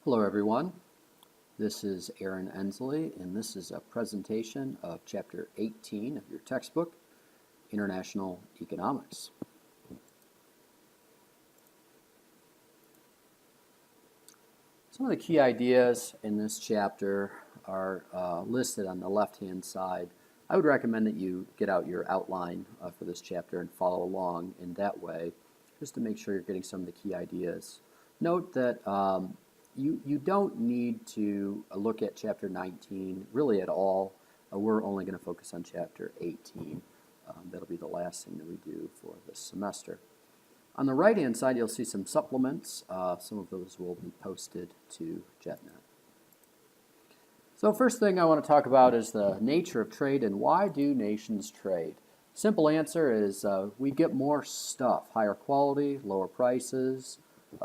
Hello everyone, this is Aaron Ensley and this is a presentation of Chapter 18 of your textbook, International Economics. Some of the key ideas in this chapter are listed on the left-hand side. I would recommend that you get out your outline for this chapter and follow along in that way, just to make sure you're getting some of the key ideas. Note that you don't need to look at Chapter 19 really at all. We're only going to focus on Chapter 18. That'll be the last thing that we do for this semester. On the right-hand side, you'll see some supplements. Some of those will be posted to JetNet. So first thing I want to talk about is the nature of trade and why do nations trade? Simple answer is we get more stuff, higher quality, lower prices,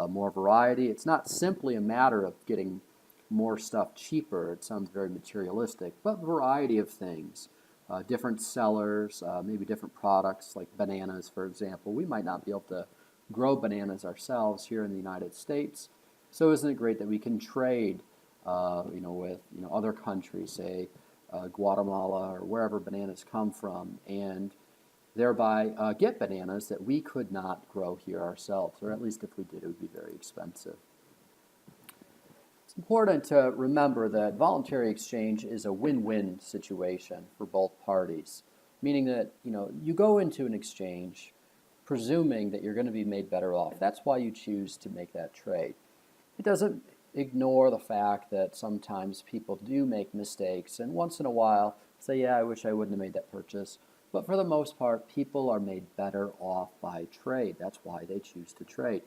more variety. It's not simply a matter of getting more stuff cheaper. It sounds very materialistic, but variety of things. Different sellers, maybe different products like bananas, for example. We might not be able to grow bananas ourselves here in the United States. So isn't it great that we can trade with other countries, say Guatemala or wherever bananas come from, and thereby get bananas that we could not grow here ourselves, or at least if we did, it would be very expensive. It's important to remember that voluntary exchange is a win-win situation for both parties, meaning that you go into an exchange presuming that you're going to be made better off. That's why you choose to make that trade. It doesn't ignore the fact that sometimes people do make mistakes and once in a while say, yeah, I wish I wouldn't have made that purchase. But for the most part, people are made better off by trade. That's why they choose to trade.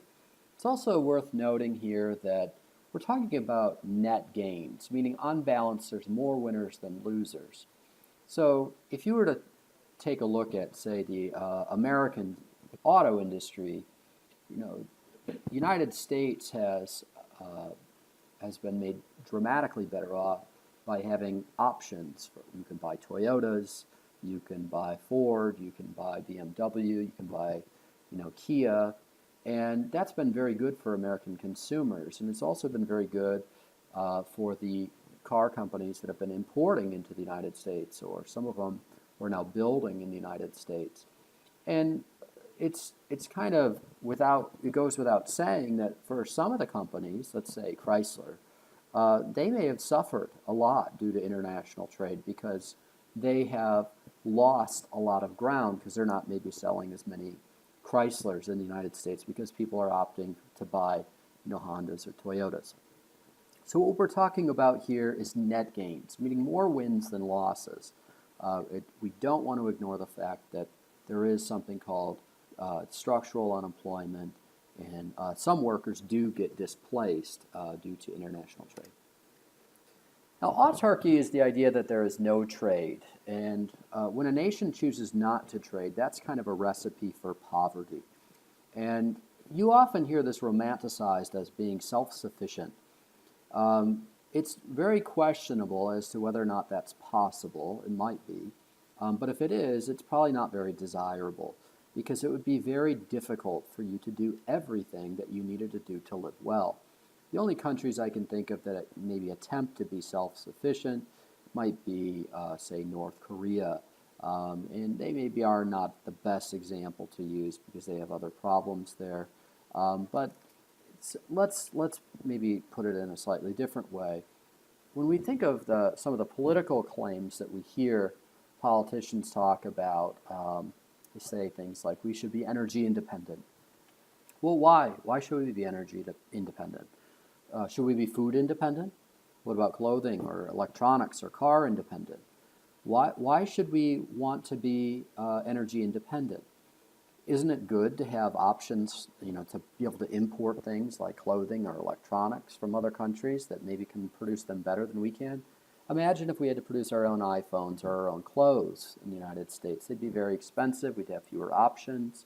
It's also worth noting here that we're talking about net gains, meaning on balance there's more winners than losers. So if you were to take a look at, say, the American auto industry, the United States has been made dramatically better off by having options. You can buy Toyotas, you can buy Ford, you can buy BMW, you can buy Kia, and that's been very good for American consumers. And it's also been very good for the car companies that have been importing into the United States, or some of them we're now building in the United States. And it's kind of it goes without saying that for some of the companies, let's say Chrysler, they may have suffered a lot due to international trade because they have lost a lot of ground because they're not maybe selling as many Chryslers in the United States because people are opting to buy Hondas or Toyotas. So what we're talking about here is net gains, meaning more wins than losses. We don't want to ignore the fact that there is something called structural unemployment, and some workers do get displaced due to international trade. Now, autarky is the idea that there is no trade, and when a nation chooses not to trade, that's kind of a recipe for poverty. And you often hear this romanticized as being self-sufficient. It's very questionable as to whether or not that's possible. It might be. But if it is, it's probably not very desirable because it would be very difficult for you to do everything that you needed to do to live well. The only countries I can think of that maybe attempt to be self-sufficient might be, say, North Korea. And they maybe are not the best example to use because they have other problems there. But let's maybe put it in a slightly different way. When we think of some of the political claims that we hear politicians talk about, they say things like we should be energy independent. Well, why? Why should we be energy independent? Should we be food independent? What about clothing or electronics or car independent? Why should we want to be energy independent? Isn't it good to have options, to be able to import things like clothing or electronics from other countries that maybe can produce them better than we can? Imagine if we had to produce our own iPhones or our own clothes in the United States. They'd be very expensive. We'd have fewer options.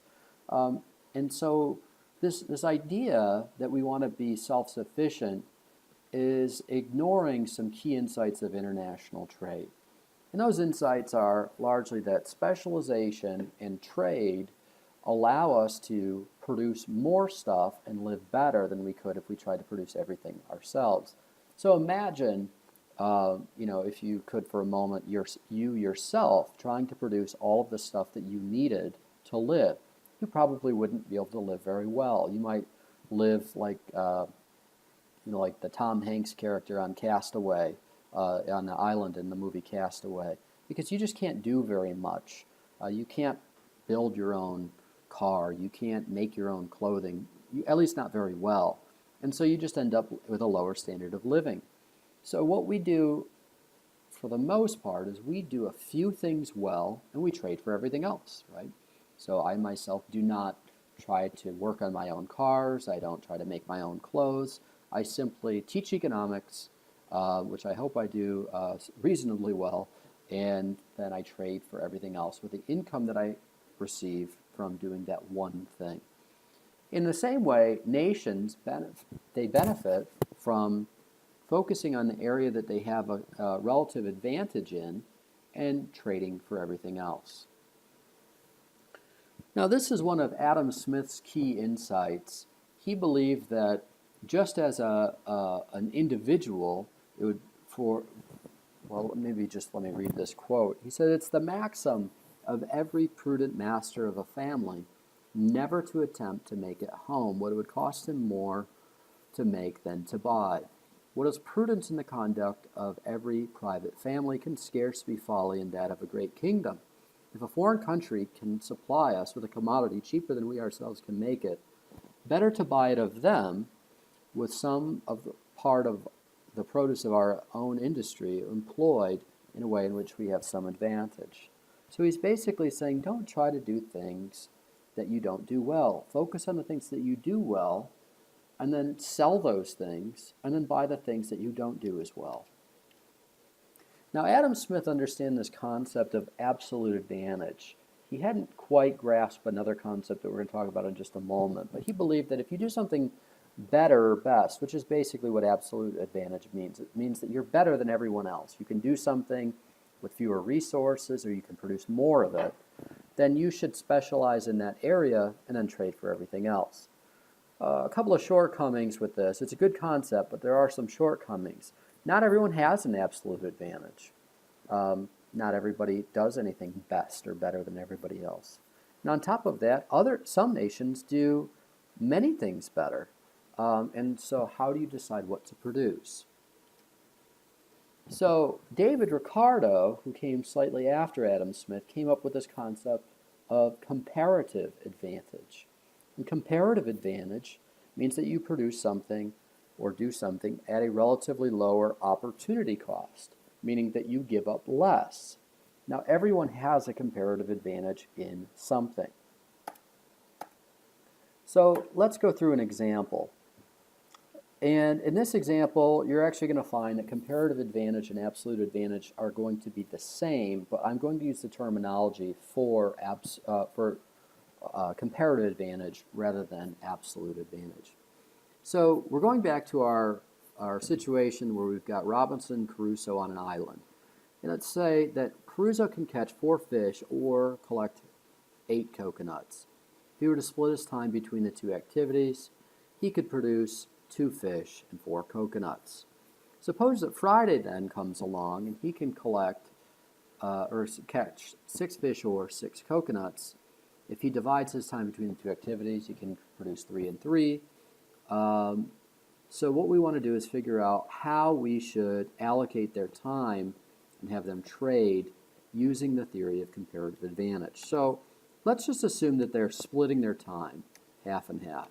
And so this idea that we want to be self-sufficient is ignoring some key insights of international trade. And those insights are largely that specialization and trade allow us to produce more stuff and live better than we could if we tried to produce everything ourselves. So imagine, if you could for a moment, you yourself trying to produce all of the stuff that you needed to live. You probably wouldn't be able to live very well. You might live like the Tom Hanks character on Castaway, on the island in the movie Castaway, because you just can't do very much. You can't build your own car. You can't make your own clothing, at least not very well. And so you just end up with a lower standard of living. So what we do, for the most part, is we do a few things well and we trade for everything else, right? So I myself do not try to work on my own cars. I don't try to make my own clothes. I simply teach economics, which I hope I do reasonably well, and then I trade for everything else with the income that I receive from doing that one thing. In the same way, nations benefit from focusing on the area that they have a relative advantage in and trading for everything else. Now, this is one of Adam Smith's key insights. He believed that just as an individual, it would maybe just let me read this quote. He said, "It's the maxim of every prudent master of a family never to attempt to make at home what it would cost him more to make than to buy. What is prudence in the conduct of every private family can scarce be folly in that of a great kingdom. If a foreign country can supply us with a commodity cheaper than we ourselves can make it, better to buy it of them with some of the part of the produce of our own industry employed in a way in which we have some advantage." So he's basically saying, don't try to do things that you don't do well. Focus on the things that you do well, and then sell those things, and then buy the things that you don't do as well. Now, Adam Smith understood this concept of absolute advantage. He hadn't quite grasped another concept that we're going to talk about in just a moment, but he believed that if you do something better or best, which is basically what absolute advantage means, it means that you're better than everyone else. You can do something with fewer resources, or you can produce more of it, then you should specialize in that area and then trade for everything else. A couple of shortcomings with this. It's a good concept, but there are some shortcomings. Not everyone has an absolute advantage. Not everybody does anything best or better than everybody else. And on top of that, some nations do many things better. And so how do you decide what to produce? So David Ricardo, who came slightly after Adam Smith, came up with this concept of comparative advantage. And comparative advantage means that you produce something or do something at a relatively lower opportunity cost, meaning that you give up less. Now, everyone has a comparative advantage in something. So let's go through an example. And in this example, you're actually going to find that comparative advantage and absolute advantage are going to be the same, but I'm going to use the terminology for comparative advantage rather than absolute advantage. So we're going back to our situation where we've got Robinson Crusoe on an island. And let's say that Crusoe can catch 4 fish or collect 8 coconuts. If he were to split his time between the two activities, he could produce 2 fish and 4 coconuts. Suppose that Friday then comes along and he can collect or catch 6 fish or 6 coconuts. If he divides his time between the two activities, he can produce 3 and 3. So what we want to do is figure out how we should allocate their time and have them trade using the theory of comparative advantage. So let's just assume that they're splitting their time half and half.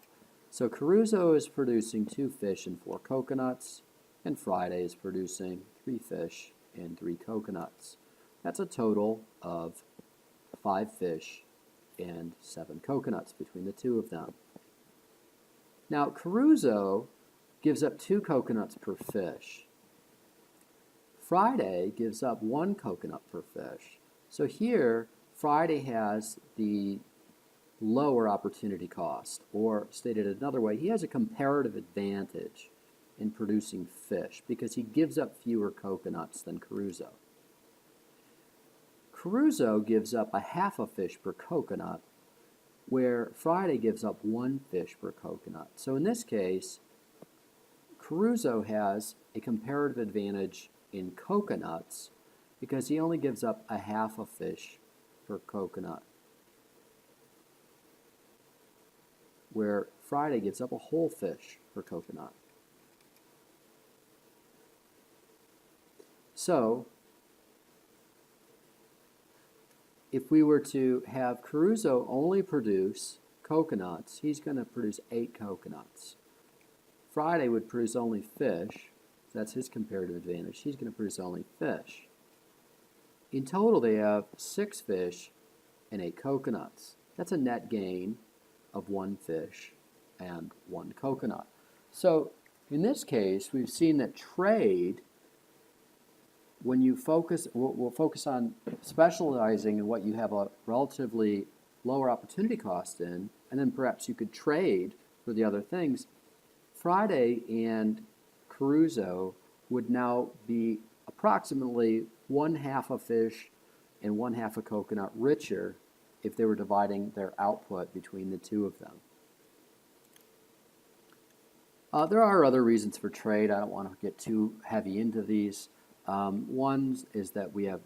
So Crusoe is producing 2 fish and 4 coconuts, and Friday is producing 3 fish and 3 coconuts. That's a total of 5 fish and 7 coconuts between the two of them. Now, Crusoe gives up 2 coconuts per fish. Friday gives up 1 coconut per fish. So here, Friday has the lower opportunity cost, or stated another way, he has a comparative advantage in producing fish because he gives up fewer coconuts than Crusoe. Crusoe gives up a half a fish per coconut, where Friday gives up 1 fish per coconut. So in this case, Caruso has a comparative advantage in coconuts because he only gives up a half a fish per coconut, where Friday gives up a whole fish per coconut. So if we were to have Caruso only produce coconuts, he's going to produce 8 coconuts. Friday would produce only fish. That's his comparative advantage. He's going to produce only fish. In total, they have 6 fish and 8 coconuts. That's a net gain of 1 fish and 1 coconut. So in this case, we've seen that trade, when you focus, we'll focus on specializing in what you have a relatively lower opportunity cost in, and then perhaps you could trade for the other things. Friday and Caruso would now be approximately 1/2 a fish and 1/2 a coconut richer if they were dividing their output between the two of them. There are other reasons for trade. I don't want to get too heavy into these. One is that we have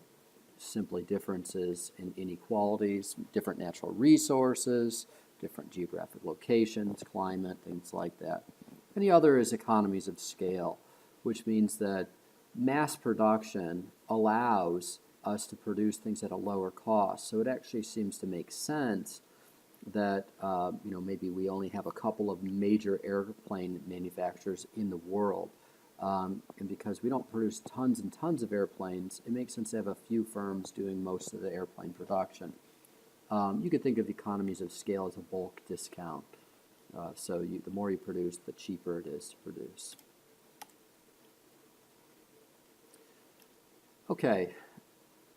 simply differences in inequalities, different natural resources, different geographic locations, climate, things like that. And the other is economies of scale, which means that mass production allows us to produce things at a lower cost. So it actually seems to make sense that maybe we only have a couple of major airplane manufacturers in the world. And because we don't produce tons and tons of airplanes, it makes sense to have a few firms doing most of the airplane production. You could think of economies of scale as a bulk discount. So the more you produce, the cheaper it is to produce. Okay,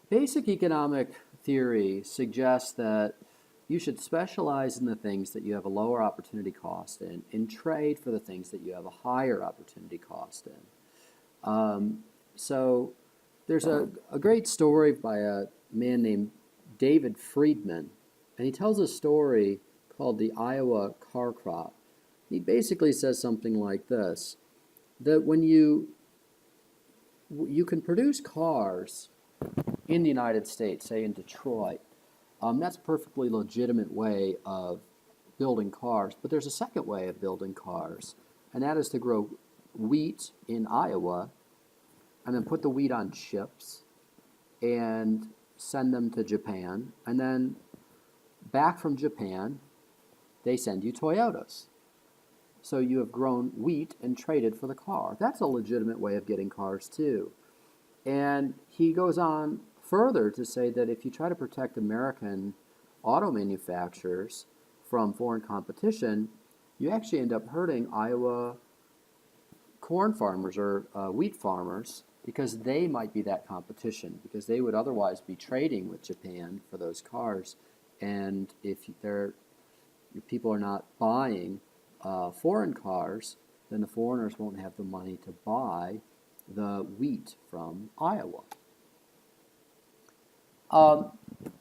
basic economic theory suggests that you should specialize in the things that you have a lower opportunity cost in and trade for the things that you have a higher opportunity cost in. So there's a great story by a man named David Friedman, and he tells a story called the Iowa car crop. He basically says something like this, that when you can produce cars in the United States, say in Detroit, that's a perfectly legitimate way of building cars. But there's a second way of building cars, and that is to grow wheat in Iowa and then put the wheat on ships and send them to Japan. And then back from Japan, they send you Toyotas. So you have grown wheat and traded for the car. That's a legitimate way of getting cars too. And he goes on further to say that if you try to protect American auto manufacturers from foreign competition, you actually end up hurting Iowa corn farmers or wheat farmers because they might be that competition, because they would otherwise be trading with Japan for those cars. And if people are not buying foreign cars, then the foreigners won't have the money to buy the wheat from Iowa.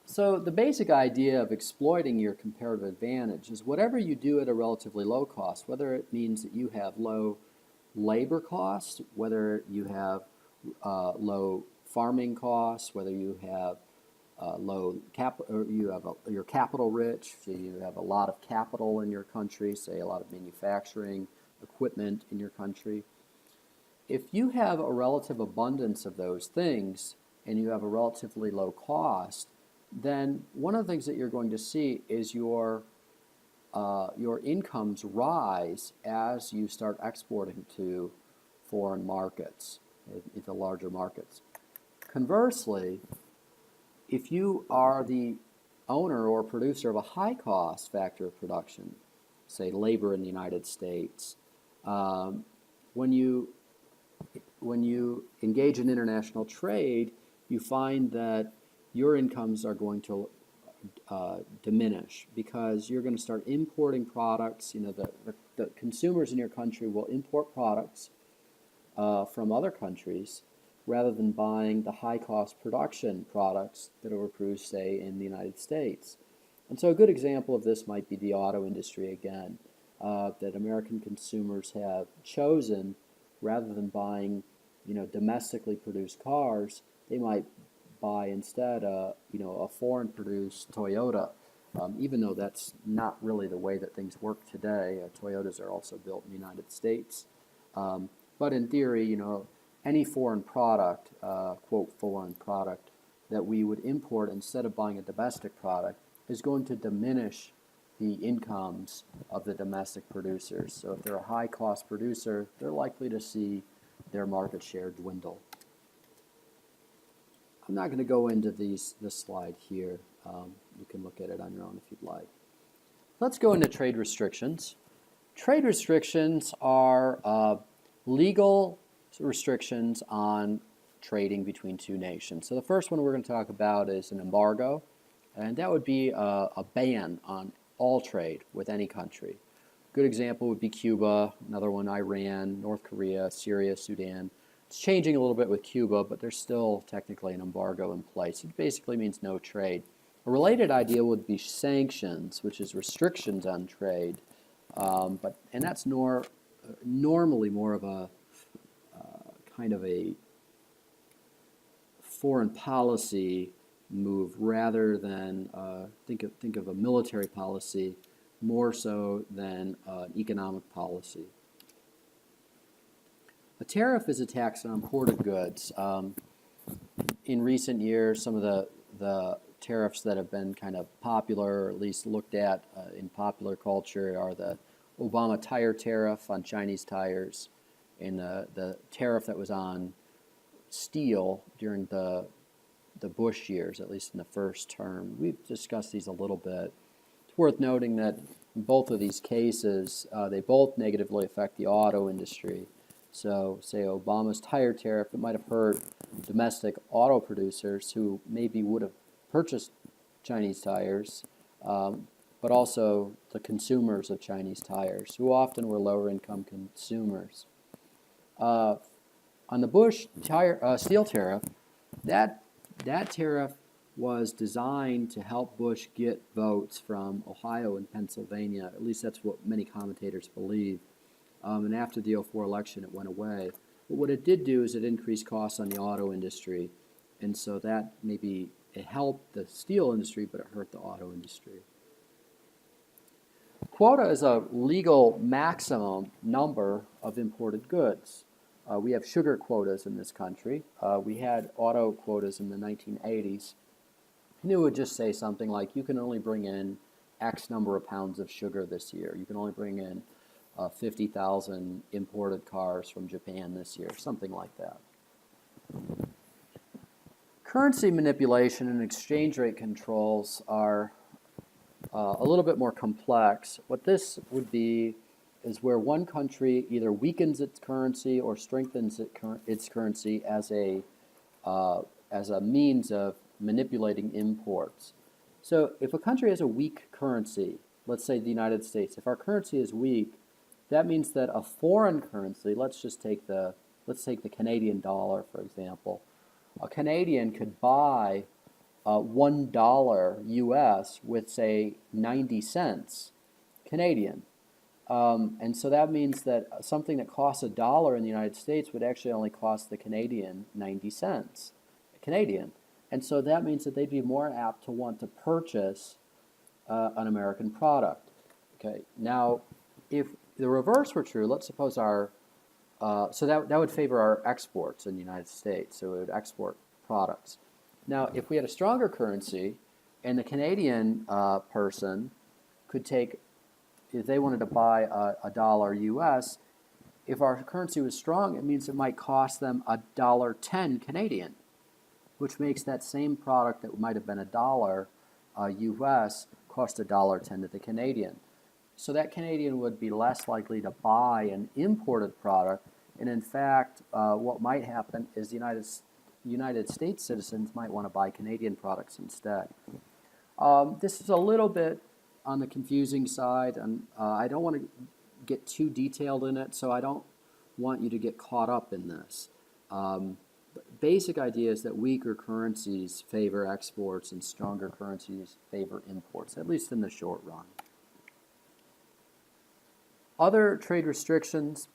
So the basic idea of exploiting your comparative advantage is whatever you do at a relatively low cost, whether it means that you have low labor costs, whether you have low farming costs, whether you have low capital, or you're capital rich, so you have a lot of capital in your country, say a lot of manufacturing equipment in your country. If you have a relative abundance of those things and you have a relatively low cost, then one of the things that you're going to see is your incomes rise as you start exporting to foreign markets, into larger markets. Conversely, if you are the owner or producer of a high cost factor of production, say labor in the United States, when you engage in international trade, you find that your incomes are going to diminish because you're going to start importing products. The consumers in your country will import products from other countries rather than buying the high-cost production products that are produced, say, in the United States. And so a good example of this might be the auto industry again, that American consumers have chosen, rather than buying, domestically produced cars, they might buy instead a foreign produced Toyota, even though that's not really the way that things work today. Toyotas are also built in the United States. But in theory, any foreign product, quote, foreign product, that we would import instead of buying a domestic product is going to diminish the incomes of the domestic producers. So if they're a high-cost producer, they're likely to see their market share dwindle. I'm not going to go into this slide here. You can look at it on your own if you'd like. Let's go into trade restrictions. Trade restrictions are legal restrictions on trading between two nations. So the first one we're going to talk about is an embargo, and that would be a ban on all trade with any country. A good example would be Cuba, another one Iran, North Korea, Syria, Sudan. It's changing a little bit with Cuba, but there's still technically an embargo in place. It basically means no trade. A related idea would be sanctions, which is restrictions on trade, and that's normally more of a kind of a foreign policy move rather than think of a military policy more so than an economic policy. A tariff is a tax on imported goods. In recent years, some of the tariffs that have been kind of popular, or at least looked at in popular culture, are the Obama tire tariff on Chinese tires, and the tariff that was on steel during the Bush years, at least in the first term. We've discussed these a little bit. It's worth noting that in both of these cases, they both negatively affect the auto industry. So, say Obama's tire tariff, it might have hurt domestic auto producers who maybe would have purchased Chinese tires, but also the consumers of Chinese tires, who often were lower income consumers. On the Bush steel tariff, that tariff was designed to help Bush get votes from Ohio and Pennsylvania. At least that's what many commentators believe. And after the 2004 election, it went away. But what it did do is it increased costs on the auto industry. And so that maybe it helped the steel industry, but it hurt the auto industry. Quota is a legal maximum number of imported goods. We have sugar quotas in this country. We had auto quotas in the 1980s. And it would just say something like, you can only bring in X number of pounds of sugar this year. You can only bring in 50,000 imported cars from Japan this year, something like that. Currency manipulation and exchange rate controls are a little bit more complex. What this would be is where one country either weakens its currency or strengthens its currency as a means of manipulating imports. So if a country has a weak currency, let's say the United States, if our currency is weak, that means that a foreign currency, let's take the Canadian dollar, for example. A Canadian could buy $1 US with, say, 90 cents Canadian. And so that means that something that costs $1 in the United States would actually only cost the Canadian 90 cents Canadian. And so that means that they'd be more apt to want to purchase an American product. Okay. Now, if the reverse were true, let's suppose so that would favor our exports in the United States. So we would export products. Now, if we had a stronger currency, and the Canadian person could take, if they wanted to buy $1 US, if our currency was strong, it means it might cost them $1.10 Canadian, which makes that same product that might have been $1 US cost $1.10 to the Canadian. So that Canadian would be less likely to buy an imported product, and in fact, what might happen is the United States citizens might want to buy Canadian products instead. This is a little bit on the confusing side, and I don't want to get too detailed in it, so I don't want you to get caught up in this. basic idea is that weaker currencies favor exports and stronger currencies favor imports, at least in the short run. Other trade restrictions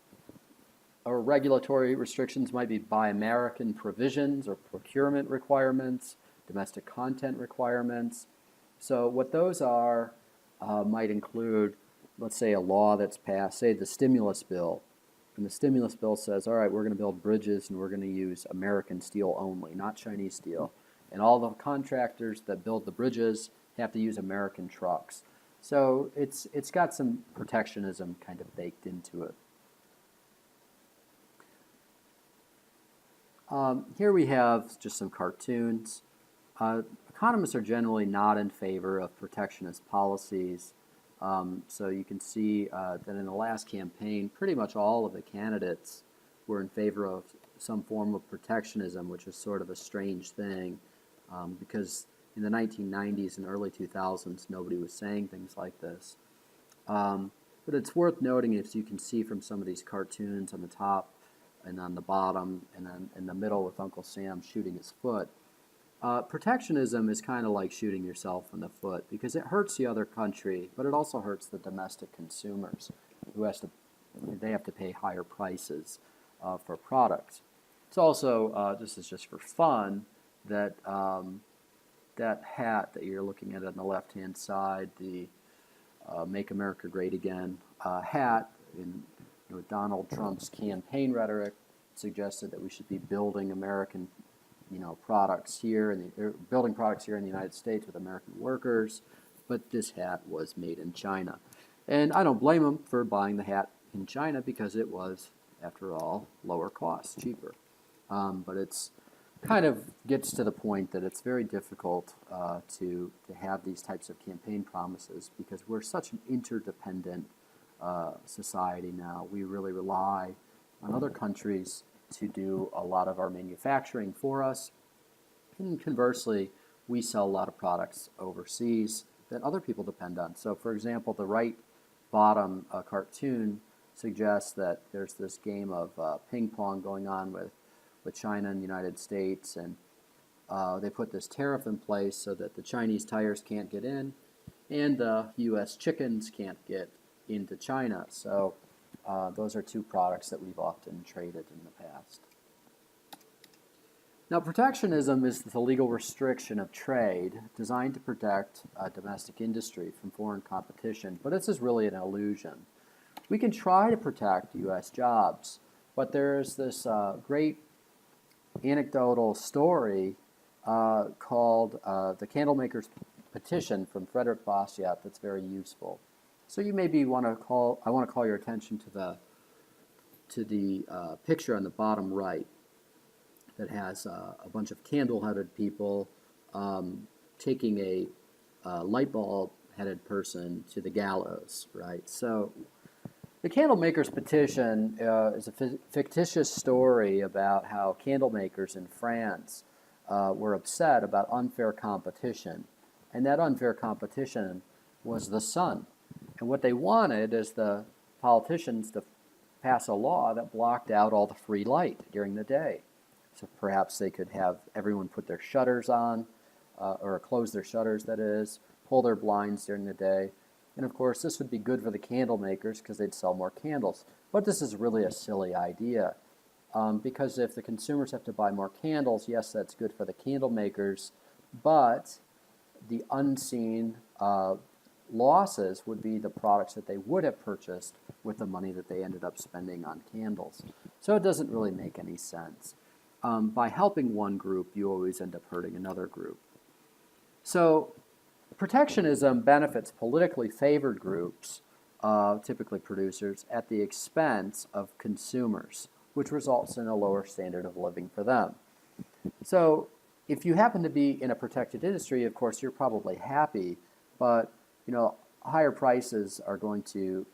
or regulatory restrictions might be Buy American provisions or procurement requirements, domestic content requirements. So what those are might include, let's say, a law that's passed, say the stimulus bill. And the stimulus bill says, all right, we're going to build bridges and we're going to use American steel only, not Chinese steel. And all the contractors that build the bridges have to use American trucks. So it's got some protectionism kind of baked into it. Here we have just some cartoons. Economists are generally not in favor of protectionist policies. So you can see that in the last campaign, pretty much all of the candidates were in favor of some form of protectionism, which is sort of a strange thing because in the 1990s and early 2000s, nobody was saying things like this. But it's worth noting, as you can see from some of these cartoons on the top and on the bottom and then in the middle with Uncle Sam shooting his foot, protectionism is kind of like shooting yourself in the foot because it hurts the other country, but it also hurts the domestic consumers who they have to pay higher prices for products. It's also, this is just for fun, that that hat that you're looking at on the left-hand side, the Make America Great Again hat, in Donald Trump's campaign rhetoric suggested that we should be building American products here, and they're building products here in the United States with American workers, but this hat was made in China. And I don't blame them for buying the hat in China because it was, after all, lower cost, cheaper. But it's kind of gets to the point that it's very difficult to have these types of campaign promises because we're such an interdependent society now. We really rely on other countries to do a lot of our manufacturing for us. And conversely, we sell a lot of products overseas that other people depend on. So for example, the right bottom cartoon suggests that there's this game of ping pong going on with China and the United States, and they put this tariff in place so that the Chinese tires can't get in and the U.S. chickens can't get into China. So those are two products that we've often traded in the past. Now, protectionism is the legal restriction of trade designed to protect domestic industry from foreign competition, but this is really an illusion. We can try to protect U.S. jobs, but there's this great anecdotal story called the Candlemaker's Petition from Frederick Bastiat that's very useful. So you maybe want to call your attention to the picture on the bottom right that has a bunch of candle-headed people taking a light bulb-headed person to the gallows, right? So the Candlemaker's Petition is a fictitious story about how candle makers in France were upset about unfair competition, and that unfair competition was the sun. And what they wanted is the politicians to pass a law that blocked out all the free light during the day. So perhaps they could have everyone put their shutters on, or close their shutters, that is, pull their blinds during the day. And of course, this would be good for the candle makers because they'd sell more candles. But this is really a silly idea because if the consumers have to buy more candles, yes, that's good for the candle makers, but the unseen losses would be the products that they would have purchased with the money that they ended up spending on candles. So it doesn't really make any sense. By helping one group, you always end up hurting another group. So protectionism benefits politically favored groups, typically producers, at the expense of consumers, which results in a lower standard of living for them. So if you happen to be in a protected industry, of course, you're probably happy, but higher prices are going to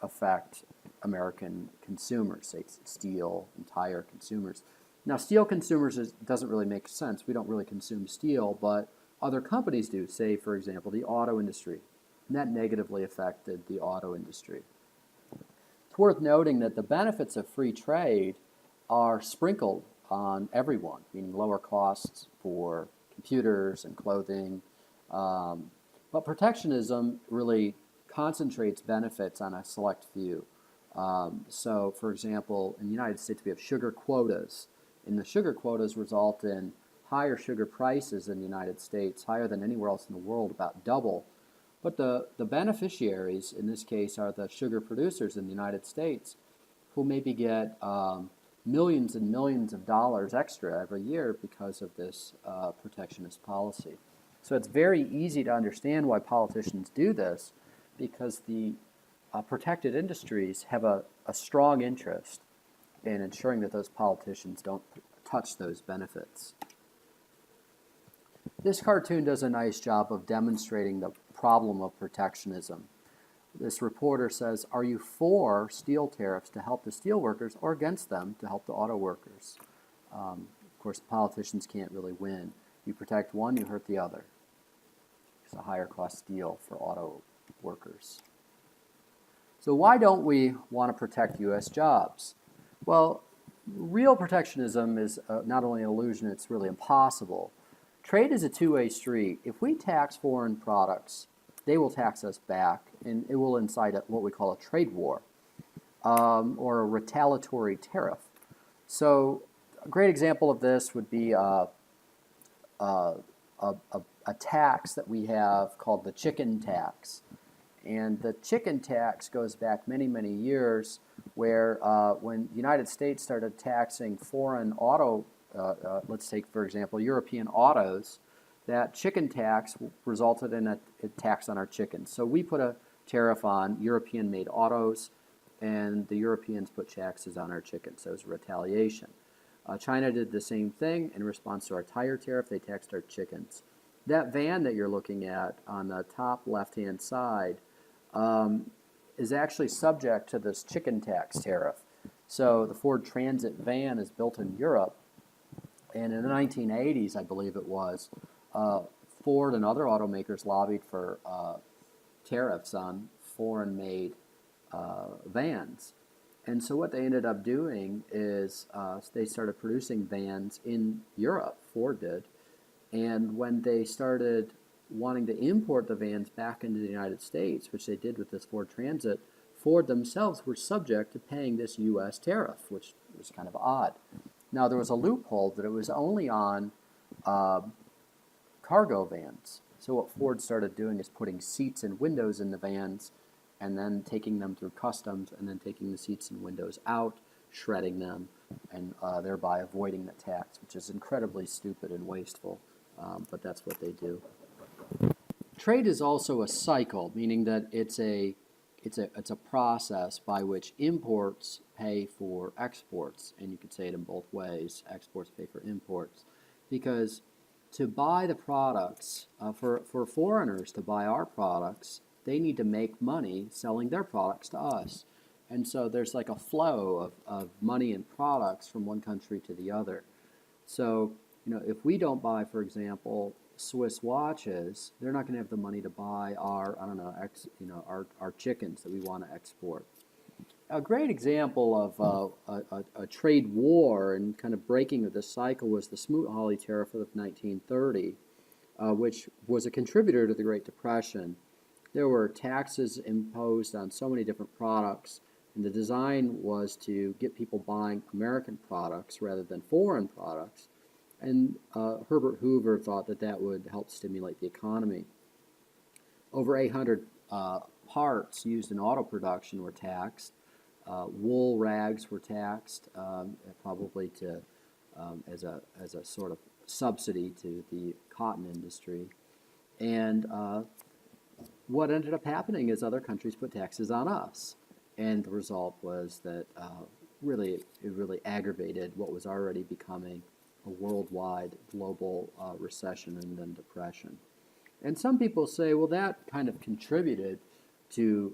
affect American consumers, say steel and tire consumers. Now, steel consumers doesn't really make sense. We don't really consume steel, but other companies do, say, for example, the auto industry. And that negatively affected the auto industry. It's worth noting that the benefits of free trade are sprinkled on everyone, meaning lower costs for computers and clothing. But protectionism really concentrates benefits on a select few. So, for example, in the United States, we have sugar quotas, and the sugar quotas result in higher sugar prices in the United States, higher than anywhere else in the world, about double. But the beneficiaries in this case are the sugar producers in the United States, who maybe get millions and millions of dollars extra every year because of this protectionist policy. So it's very easy to understand why politicians do this, because the protected industries have a strong interest in ensuring that those politicians don't touch those benefits. This cartoon does a nice job of demonstrating the problem of protectionism. This reporter says, are you for steel tariffs to help the steel workers or against them to help the auto workers? Of course, politicians can't really win. You protect one, you hurt the other. It's a higher cost steel for auto workers. So why don't we want to protect U.S. jobs? Well, real protectionism is not only an illusion, it's really impossible. Trade is a two-way street. If we tax foreign products, they will tax us back, and it will incite what we call a trade war or a retaliatory tariff. So a great example of this would be a tax that we have called the chicken tax. And the chicken tax goes back many, many years, where when the United States started taxing foreign auto, let's take, for example, European autos, that chicken tax resulted in a tax on our chickens. So we put a tariff on European-made autos, and the Europeans put taxes on our chickens. So it was retaliation. China did the same thing. In response to our tire tariff, they taxed our chickens. That van that you're looking at on the top left-hand side is actually subject to this chicken tax tariff. So the Ford Transit van is built in Europe, and in the 1980s, I believe it was, Ford and other automakers lobbied for tariffs on foreign-made vans. And so what they ended up doing is they started producing vans in Europe, Ford did, and when they started wanting to import the vans back into the United States, which they did with this Ford Transit, Ford themselves were subject to paying this U.S. tariff, which was kind of odd. Now, there was a loophole that it was only on cargo vans. So what Ford started doing is putting seats and windows in the vans and then taking them through customs and then taking the seats and windows out, shredding them, and thereby avoiding the tax, which is incredibly stupid and wasteful, but that's what they do. Trade is also a cycle, meaning that it's a process by which imports pay for exports, and you could say it in both ways. Exports pay for imports, because to buy the products, for foreigners to buy our products, they need to make money selling their products to us. And so there's like a flow of money and products from one country to the other. So, if we don't buy, for example, Swiss watches, they're not going to have the money to buy our, our chickens that we want to export. A great example of a trade war and kind of breaking of this cycle was the Smoot-Hawley Tariff of 1930, which was a contributor to the Great Depression. There were taxes imposed on so many different products, and the design was to get people buying American products rather than foreign products. And Herbert Hoover thought that would help stimulate the economy. Over 800 parts used in auto production were taxed. Wool rags were taxed, probably as a sort of subsidy to the cotton industry. And what ended up happening is other countries put taxes on us. And the result was that it really aggravated what was already becoming a worldwide global recession and then depression. And some people say, well, that kind of contributed to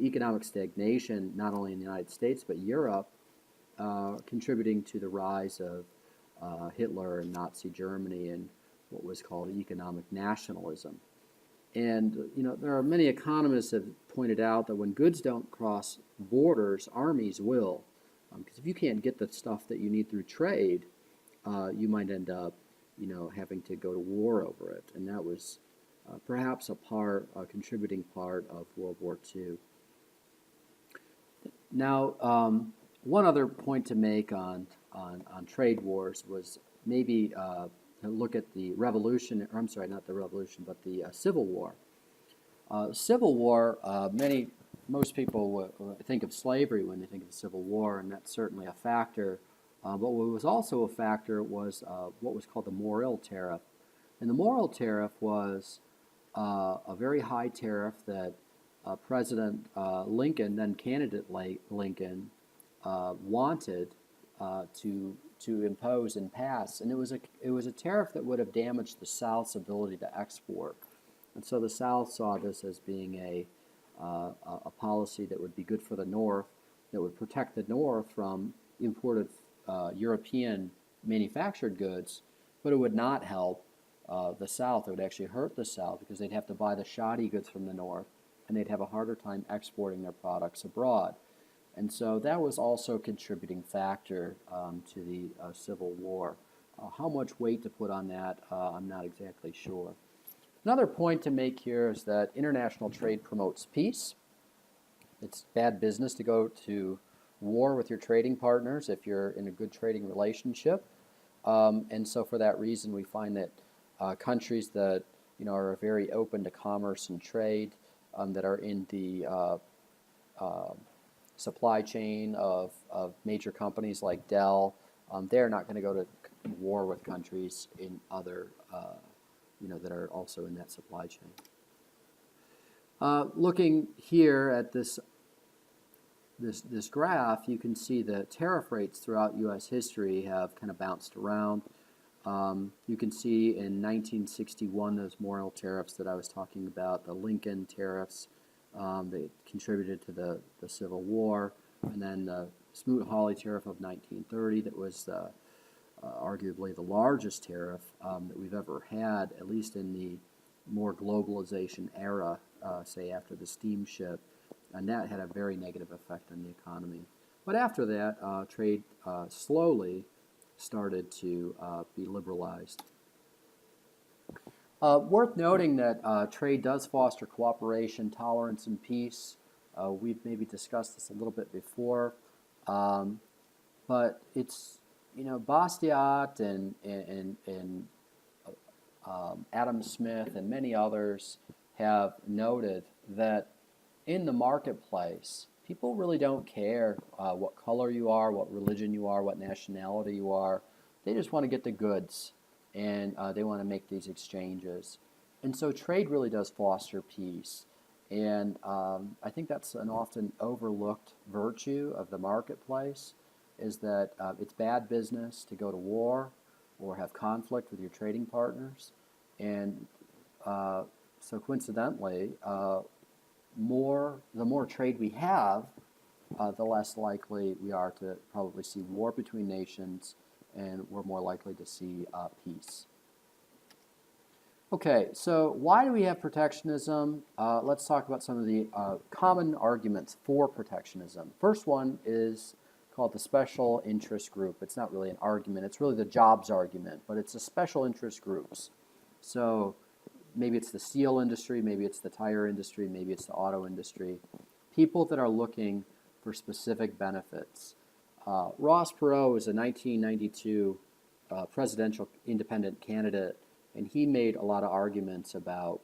economic stagnation, not only in the United States, but Europe, contributing to the rise of Hitler and Nazi Germany and what was called economic nationalism. And there are many economists have pointed out that when goods don't cross borders, armies will. Because if you can't get the stuff that you need through trade, you might end up, having to go to war over it. And that was perhaps a contributing part of World War II. Now, one other point to make on trade wars was maybe to look at the revolution, or I'm sorry, not the revolution, but the Civil War. Civil War, most people think of slavery when they think of the Civil War, and that's certainly a factor. But what was also a factor was what was called the Morrill Tariff. And the Morrill Tariff was a very high tariff that President Lincoln, then candidate Lincoln, wanted to impose and pass, and it was a tariff that would have damaged the South's ability to export, and so the South saw this as being a policy that would be good for the North, that would protect the North from imported European manufactured goods, but it would not help the South. It would actually hurt the South because they'd have to buy the shoddy goods from the North, and they'd have a harder time exporting their products abroad. And so that was also a contributing factor to the Civil War. How much weight to put on that, I'm not exactly sure. Another point to make here is that international trade promotes peace. It's bad business to go to war with your trading partners if you're in a good trading relationship. And so for that reason, we find that countries that are very open to commerce and trade, that are in the supply chain of major companies like Dell, they're not going to go to war with countries in other, that are also in that supply chain. Looking here at this graph, you can see the tariff rates throughout U.S. history have kind of bounced around. You can see in 1961 those Morrill tariffs that I was talking about, the Lincoln tariffs, that contributed to the Civil War, and then the Smoot-Hawley tariff of 1930 that was arguably the largest tariff that we've ever had, at least in the more globalization era, say after the steamship, and that had a very negative effect on the economy. But after that, trade slowly started to be liberalized. Worth noting that trade does foster cooperation, tolerance, and peace. We've maybe discussed this a little bit before, but it's, Bastiat and Adam Smith and many others have noted that in the marketplace, people really don't care what color you are, what religion you are, what nationality you are. They just want to get the goods, and they want to make these exchanges. And so trade really does foster peace. And I think that's an often overlooked virtue of the marketplace, is that it's bad business to go to war or have conflict with your trading partners. And so coincidentally, the more trade we have, the less likely we are to probably see war between nations, and we're more likely to see peace. Okay, so why do we have protectionism? Let's talk about some of the common arguments for protectionism. First one is called the special interest group. It's not really an argument, it's really the jobs argument, but it's the special interest groups. So maybe it's the steel industry, maybe it's the tire industry, maybe it's the auto industry. People that are looking for specific benefits. Ross Perot was a 1992 presidential independent candidate, and he made a lot of arguments about,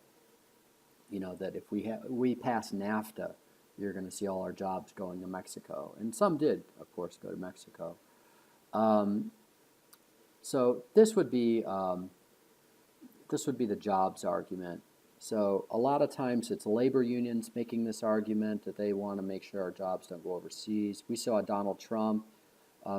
that if we pass NAFTA, you're going to see all our jobs going to Mexico, and some did, of course, go to Mexico. So this would be the jobs argument. So a lot of times it's labor unions making this argument that they want to make sure our jobs don't go overseas. We saw Donald Trump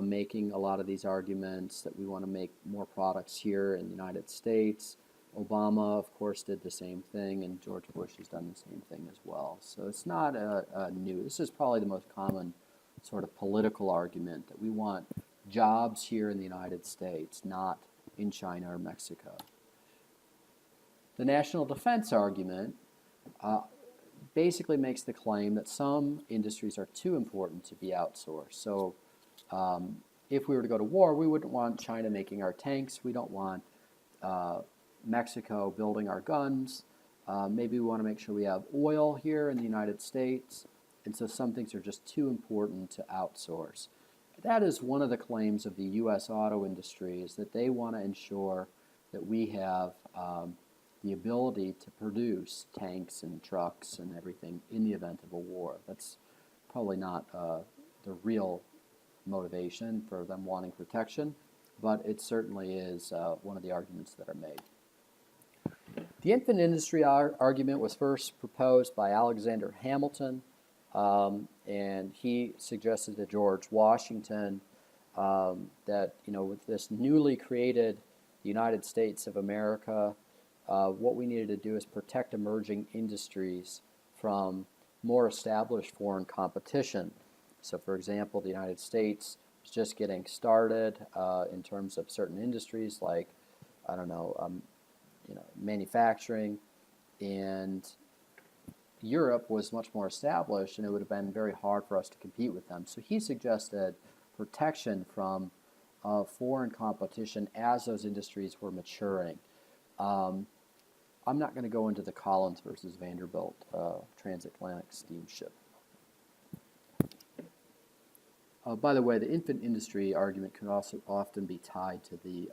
making a lot of these arguments that we want to make more products here in the United States. Obama, of course, did the same thing, and George Bush has done the same thing as well. So it's not new. This is probably the most common sort of political argument, that we want jobs here in the United States, not in China or Mexico. The national defense argument basically makes the claim that some industries are too important to be outsourced. So if we were to go to war, we wouldn't want China making our tanks. We don't want Mexico building our guns. Maybe we want to make sure we have oil here in the United States. And so some things are just too important to outsource. That is one of the claims of the U.S. auto industry, is that they want to ensure that we have the ability to produce tanks and trucks and everything in the event of a war. That's probably not the real motivation for them wanting protection, but it certainly is one of the arguments that are made. The infant industry argument was first proposed by Alexander Hamilton, and he suggested to George Washington that, with this newly created United States of America, what we needed to do is protect emerging industries from more established foreign competition. So, for example, the United States was just getting started in terms of certain industries like, manufacturing, and Europe was much more established, and it would have been very hard for us to compete with them. So he suggested protection from foreign competition as those industries were maturing. I'm not going to go into the Collins versus Vanderbilt transatlantic steamship. By the way, the infant industry argument can also often be tied to the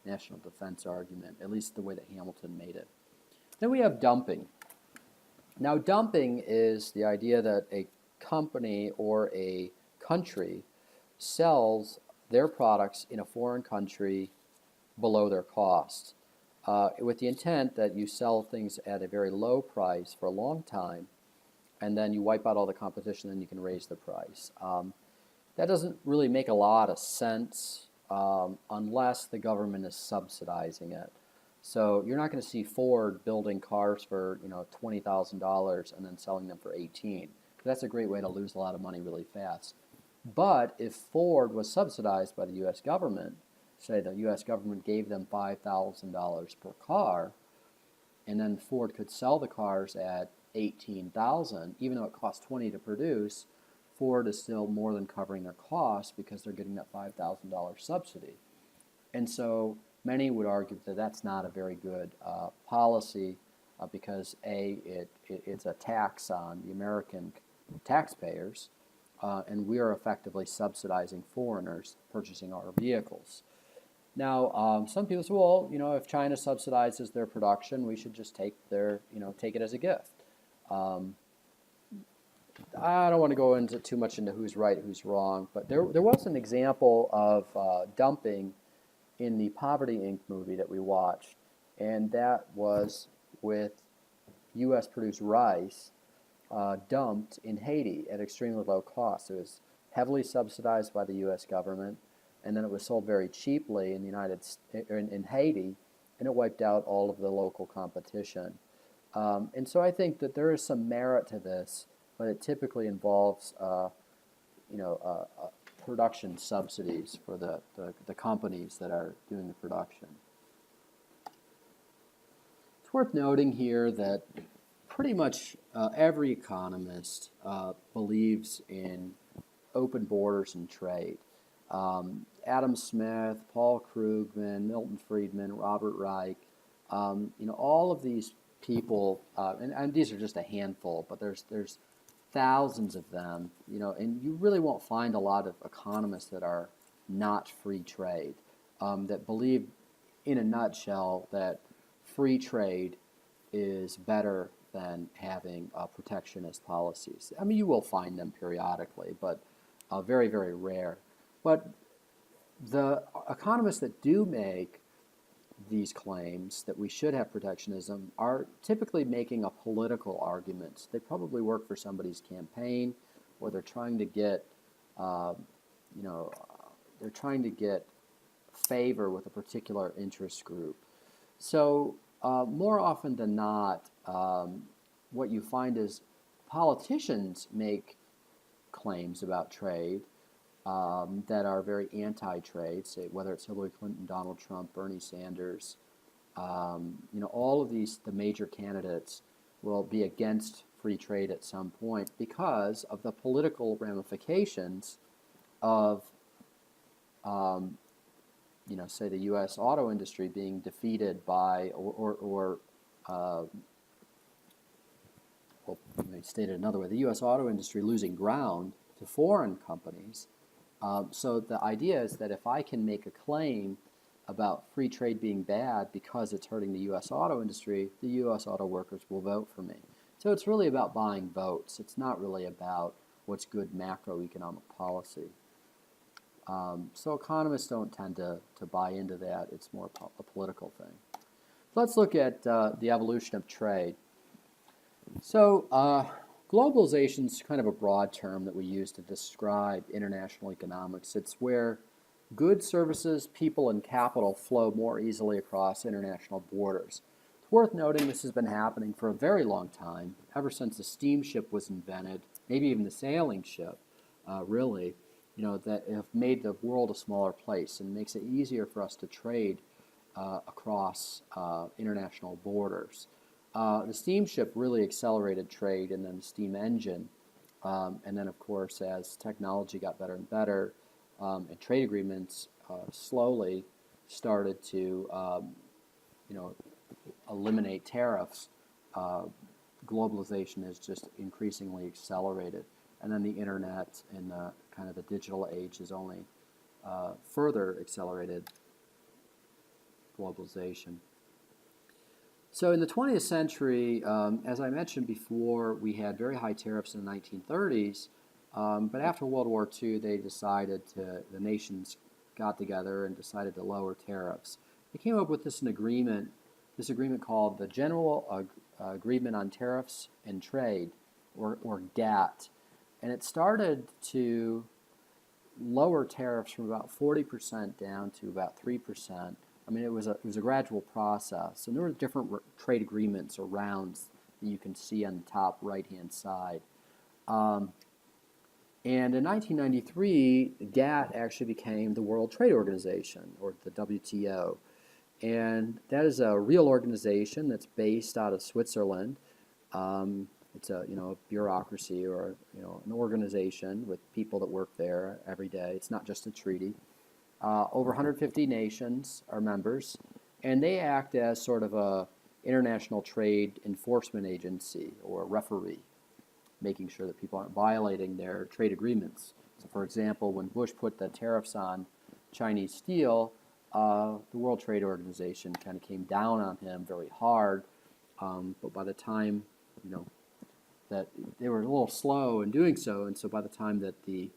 national defense argument, at least the way that Hamilton made it. Then we have dumping. Now, dumping is the idea that a company or a country sells their products in a foreign country below their cost, with the intent that you sell things at a very low price for a long time, and then you wipe out all the competition, and you can raise the price. That doesn't really make a lot of sense unless the government is subsidizing it. So you're not going to see Ford building cars for $20,000 and then selling them for $18,000. That's a great way to lose a lot of money really fast. But if Ford was subsidized by the U.S. government, say the U.S. government gave them $5,000 per car, and then Ford could sell the cars at $18,000, even though it costs $20,000 to produce, Ford is still more than covering their costs because they're getting that $5,000 subsidy. And so many would argue that that's not a very good policy because it's a tax on the American taxpayers, and we are effectively subsidizing foreigners purchasing our vehicles. Now, some people say, well, if China subsidizes their production, we should just take it as a gift. I don't want to go into too much into who's right, who's wrong, but there was an example of dumping in the Poverty Inc. movie that we watched, and that was with U.S. produced rice dumped in Haiti at extremely low cost. It was heavily subsidized by the U.S. government, and then it was sold very cheaply in in Haiti, and it wiped out all of the local competition. And so I think that there is some merit to this, but it typically involves production subsidies for the companies that are doing the production. It's worth noting here that pretty much every economist believes in open borders and trade. Adam Smith, Paul Krugman, Milton Friedman, Robert Reich, all of these people, and these are just a handful, but there's thousands of them, and you really won't find a lot of economists that are not free trade, that believe in a nutshell that free trade is better than having protectionist policies. I mean, you will find them periodically, but very, very rare. But the economists that do make these claims that we should have protectionism are typically making a political argument. They probably work for somebody's campaign, or they're trying to get, favor with a particular interest group. So more often than not, what you find is politicians make claims about trade that are very anti-trade, say whether it's Hillary Clinton, Donald Trump, Bernie Sanders, all of the major candidates will be against free trade at some point because of the political ramifications of say the U.S. auto industry being defeated by, well, let me state it another way, the U.S. auto industry losing ground to foreign companies. So the idea is that if I can make a claim about free trade being bad because it's hurting the U.S. auto industry, the U.S. auto workers will vote for me. So it's really about buying votes. It's not really about what's good macroeconomic policy. So economists don't tend to buy into that. It's more a political thing. So let's look at the evolution of trade. So globalization is kind of a broad term that we use to describe international economics. It's where goods, services, people, and capital flow more easily across international borders. It's worth noting this has been happening for a very long time, ever since the steamship was invented, maybe even the sailing ship, really, that have made the world a smaller place and makes it easier for us to trade across international borders. The steamship really accelerated trade, and then the steam engine. And then, of course, as technology got better and better, and trade agreements slowly started to, eliminate tariffs, globalization has just increasingly accelerated. And then the internet and kind of the digital age has only further accelerated globalization. So in the 20th century, as I mentioned before, we had very high tariffs in the 1930s, but after World War II, the nations got together and decided to lower tariffs. They came up with this agreement called the General Agreement on Tariffs and Trade, or GATT, and it started to lower tariffs from about 40% down to about 3%. I mean, it was a gradual process, and there were different trade agreements or rounds that you can see on the top right-hand side. And in 1993, GATT actually became the World Trade Organization, or the WTO, and that is a real organization that's based out of Switzerland. It's a bureaucracy or an organization with people that work there every day. It's not just a treaty. Over 150 nations are members, and they act as sort of a international trade enforcement agency or referee, making sure that people aren't violating their trade agreements. So, for example, when Bush put the tariffs on Chinese steel, the World Trade Organization kind of came down on him very hard. But by the time, that they were a little slow in doing so, and so by the time that they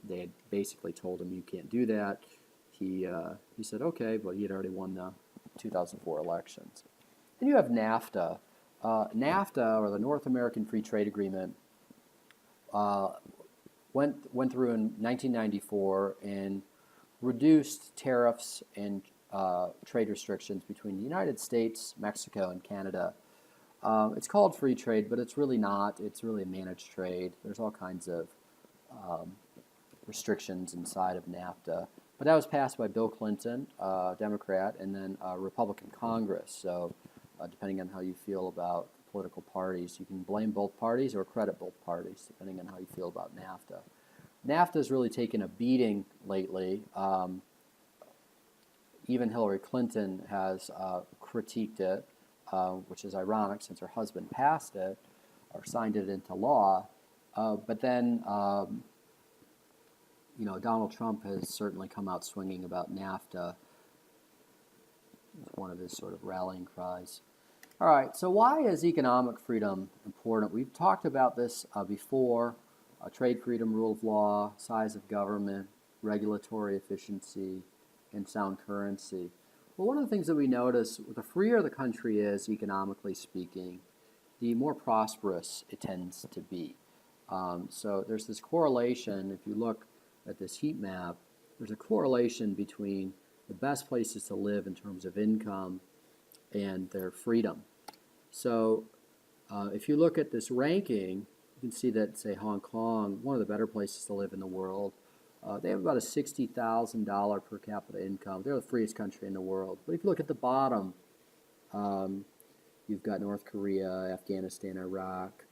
had basically told him you can't do that, he said okay, but he had already won the 2004 elections. Then you have NAFTA. NAFTA, or the North American Free Trade Agreement, went through in 1994 and reduced tariffs and trade restrictions between the United States, Mexico, and Canada. It's called free trade, but it's really not. It's really a managed trade. There's all kinds of restrictions inside of NAFTA. But that was passed by Bill Clinton, Democrat, and then Republican Congress. So depending on how you feel about political parties, you can blame both parties or credit both parties, depending on how you feel about NAFTA. NAFTA has really taken a beating lately. Even Hillary Clinton has critiqued it, which is ironic since her husband passed it or signed it into law. But then, Donald Trump has certainly come out swinging about NAFTA. It's one of his sort of rallying cries. All right, so why is economic freedom important? We've talked about this before. Trade freedom, rule of law, size of government, regulatory efficiency, and sound currency. Well, one of the things that we notice, the freer the country is, economically speaking, the more prosperous it tends to be. So there's this correlation. If you look at this heat map, there's a correlation between the best places to live in terms of income and their freedom. So if you look at this ranking, you can see that, say, Hong Kong, one of the better places to live in the world, they have about a $60,000 per capita income. They're the freest country in the world. But if you look at the bottom, you've got North Korea, Afghanistan, Iraq,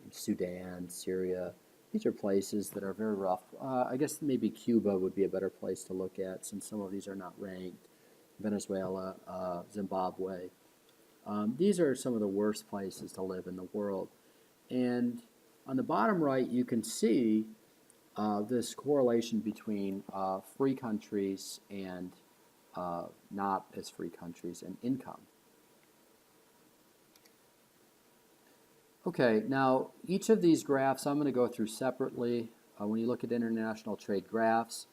Sudan, Syria. These are places that are very rough. I guess maybe Cuba would be a better place to look at since some of these are not ranked. Venezuela, Zimbabwe. These are some of the worst places to live in the world. And on the bottom right, you can see this correlation between free countries and not as free countries and income. Okay, now each of these graphs I'm going to go through separately. When you look at international trade graphs,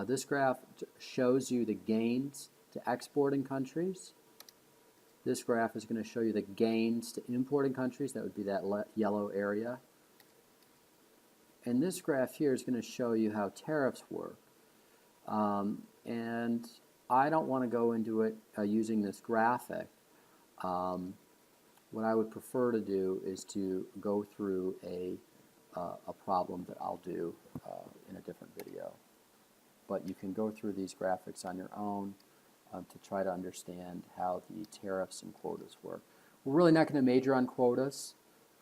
this graph shows you the gains to exporting countries. This graph is going to show you the gains to importing countries. That would be that yellow area. And this graph here is going to show you how tariffs work. And I don't want to go into it using this graphic. What I would prefer to do is to go through a problem that I'll do in a different video. But you can go through these graphics on your own to try to understand how the tariffs and quotas work. We're really not going to major on quotas,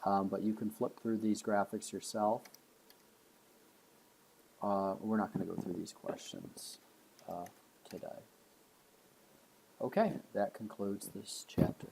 but you can flip through these graphics yourself. We're not going to go through these questions today. Okay, that concludes this chapter.